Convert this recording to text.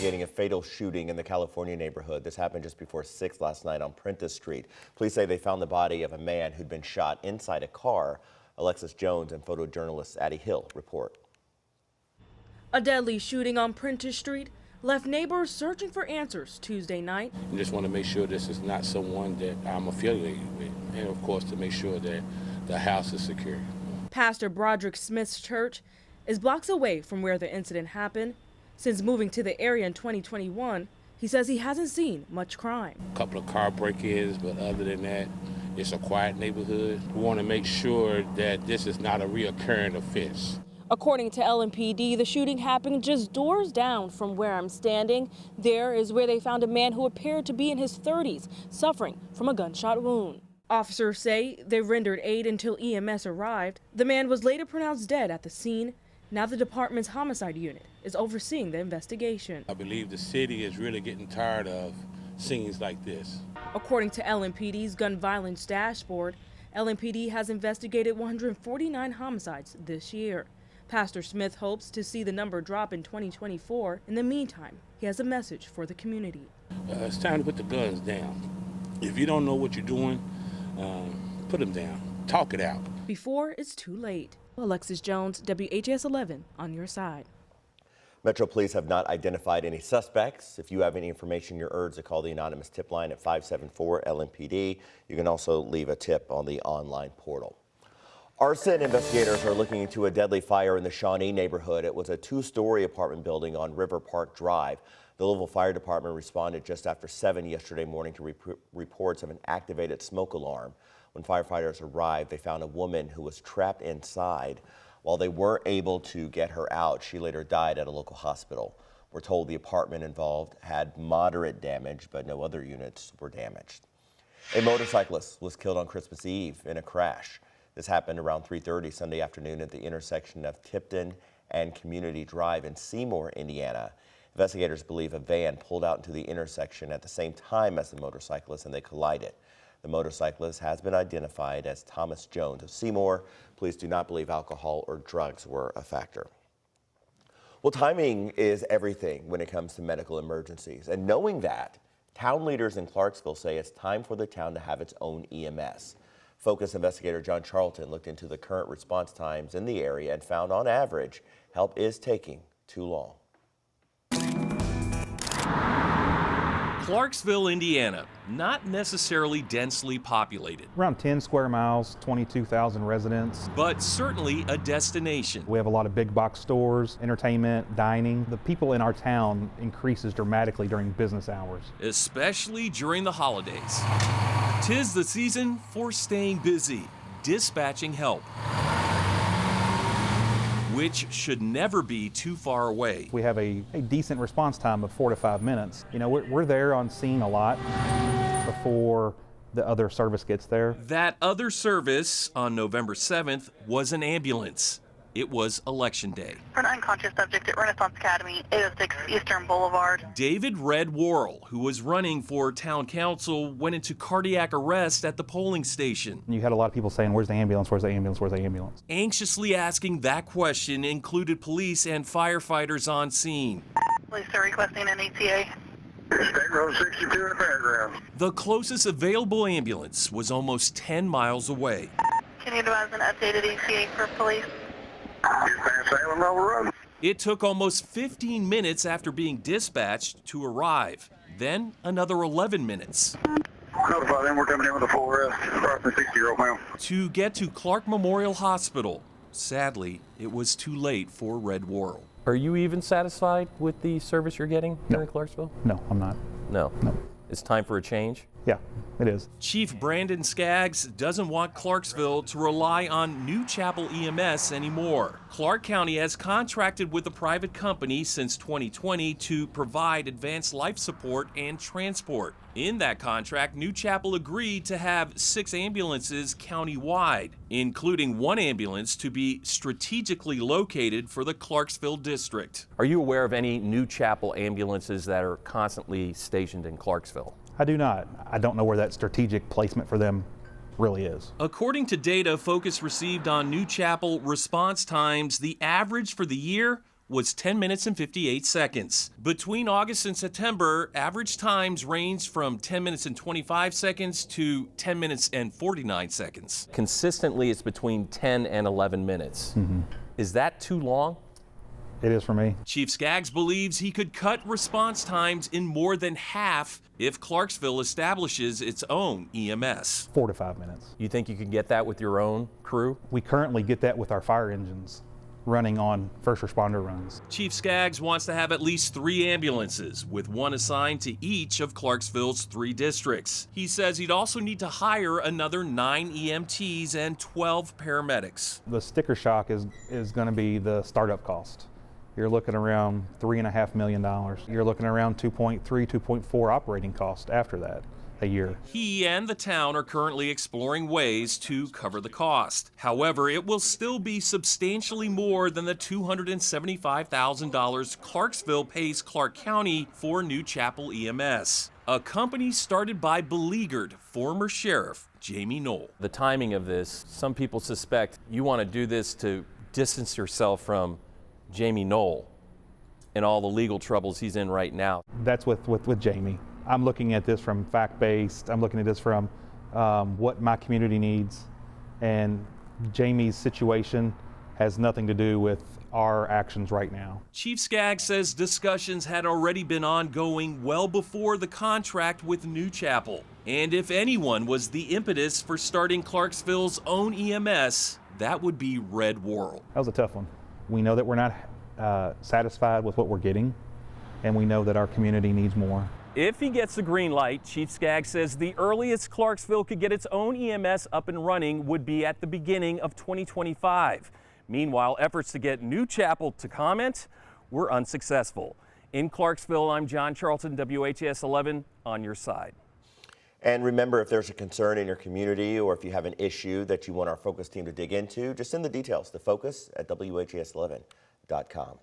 Getting a fatal shooting in the California neighborhood. This happened just before 6 last night on Prentice Street. Police say they found the body of a man who'd been shot inside a car. Alexis Jones and photojournalist Addie Hill report. A deadly shooting on Prentice Street left neighbors searching for answers Tuesday night. We just want to make sure this is not someone that I'm affiliated with, and of course to make sure that the house is secure. Pastor Broderick Smith's church is blocks away from where the incident happened. Since moving to the area in 2021, he says he hasn't seen much crime. A couple of car break-ins, but other than that, it's a quiet neighborhood. We want to make sure that this is not a reoccurring offense. According to LMPD, the shooting happened just doors down from where I'm standing. There is where they found a man who appeared to be in his 30s, suffering from a gunshot wound. Officers say they rendered aid until EMS arrived. The man was later pronounced dead at the scene. Now the department's homicide unit is overseeing the investigation. I believe the city is really getting tired of scenes like this. According to LMPD's gun violence dashboard, LMPD has investigated 149 homicides this year. Pastor Smith hopes to see the number drop in 2024. In the meantime, he has a message for the community. It's time to put the guns down. If you don't know what you're doing, put them down. Talk it out. Before it's too late. Alexis Jones, WHAS11 on your side. Metro Police have not identified any suspects. If you have any information, you're urged to call the anonymous tip line at 574-LMPD. You can also leave a tip on the online portal. Arson investigators are looking into a deadly fire in the Shawnee neighborhood. It was a two-story apartment building on River Park Drive. The Louisville Fire Department responded just after 7 yesterday morning to reports of an activated smoke alarm. When firefighters arrived, they found a woman who was trapped inside. While they weren't able to get her out, she later died at a local hospital. We're told the apartment involved had moderate damage, but no other units were damaged. A motorcyclist was killed on Christmas Eve in a crash. This happened around 3:30 Sunday afternoon at the intersection of Tipton and Community Drive in Seymour, Indiana. Investigators believe a van pulled out into the intersection at the same time as the motorcyclist and they collided. The motorcyclist has been identified as Thomas Jones of Seymour. Police do not believe alcohol or drugs were a factor. Well, timing is everything when it comes to medical emergencies. And knowing that, town leaders in Clarksville say it's time for the town to have its own EMS. Focus investigator John Charlton looked into the current response times in the area and found on average, help is taking too long. Clarksville, Indiana, not necessarily densely populated. Around 10 square miles, 22,000 residents. But certainly a destination. We have a lot of big box stores, entertainment, dining. The people in our town increases dramatically during business hours. Especially during the holidays. 'Tis the season for staying busy, dispatching help, which should never be too far away. We have a decent response time of 4 to 5 minutes. You know, we're there on scene a lot before the other service gets there. That other service on November 7th was an ambulance. It was Election Day. For an unconscious subject at Renaissance Academy, 806 Eastern Boulevard. David Red Worrell, who was running for town council, went into cardiac arrest at the polling station. You had a lot of people saying, where's the ambulance, where's the ambulance, where's the ambulance? Anxiously asking that question included police and firefighters on scene. Police are requesting an ETA. State Road 62 in the fairgrounds. The closest available ambulance was almost 10 miles away. Can you advise an updated ETA for police? Salem Road. It took almost 15 minutes after being dispatched to arrive. Then another 11 minutes. Notify them we're coming in with a full arrest. Approximately 60-year-old male. To get to Clark Memorial Hospital. Sadly, it was too late for Red Worrell. Are you even satisfied with the service you're getting here in Clarksville? No, I'm not. No. No. It's time for a change? Yeah, it is. Chief Brandon Skaggs doesn't want Clarksville to rely on New Chapel EMS anymore. Clark County has contracted with a private company since 2020 to provide advanced life support and transport. In that contract, New Chapel agreed to have 6 ambulances county-wide, including 1 ambulance to be strategically located for the Clarksville district. Are you aware of any New Chapel ambulances that are constantly stationed in Clarksville? I do not. I don't know where that strategic placement for them really is. According to data Focus received on New Chapel response times, the average for the year was 10 minutes and 58 seconds. Between August and September, average times ranged from 10 minutes and 25 seconds to 10 minutes and 49 seconds. Consistently, it's between 10 and 11 minutes. Is that too long? It is for me. Chief Skaggs believes he could cut response times in more than half if Clarksville establishes its own EMS. 4 to 5 minutes. You think you could get that with your own crew? We currently get that with our fire engines running on first responder runs. Chief Skaggs wants to have at least 3 ambulances, with one assigned to each of Clarksville's 3 districts. He says he'd also need to hire another 9 EMTs and 12 paramedics. The sticker shock is going to be the startup cost. You're looking around $3.5 million. You're looking around 2.4 operating cost after that a year. He and the town are currently exploring ways to cover the cost. However, it will still be substantially more than the $275,000 Clarksville pays Clark County for New Chapel EMS, a company started by beleaguered former sheriff Jamie Knoll. The timing of this, some people suspect you want to do this to distance yourself from Jamie Knoll and all the legal troubles he's in right now. That's with Jamie. I'm looking at this from fact-based. I'm looking at this from what my community needs, and Jamie's situation has nothing to do with our actions right now. Chief Skaggs says discussions had already been ongoing well before the contract with New Chapel. And if anyone was the impetus for starting Clarksville's own EMS, that would be Red World. That was a tough one. We know that we're not satisfied with what we're getting, and we know that our community needs more. If he gets the green light, Chief Skaggs says the earliest Clarksville could get its own EMS up and running would be at the beginning of 2025. Meanwhile, efforts to get New Chapel to comment were unsuccessful. In Clarksville, I'm John Charlton, WHAS11, on your side. And remember, if there's a concern in your community or if you have an issue that you want our Focus team to dig into, just send the details to focus@WHAS11.com.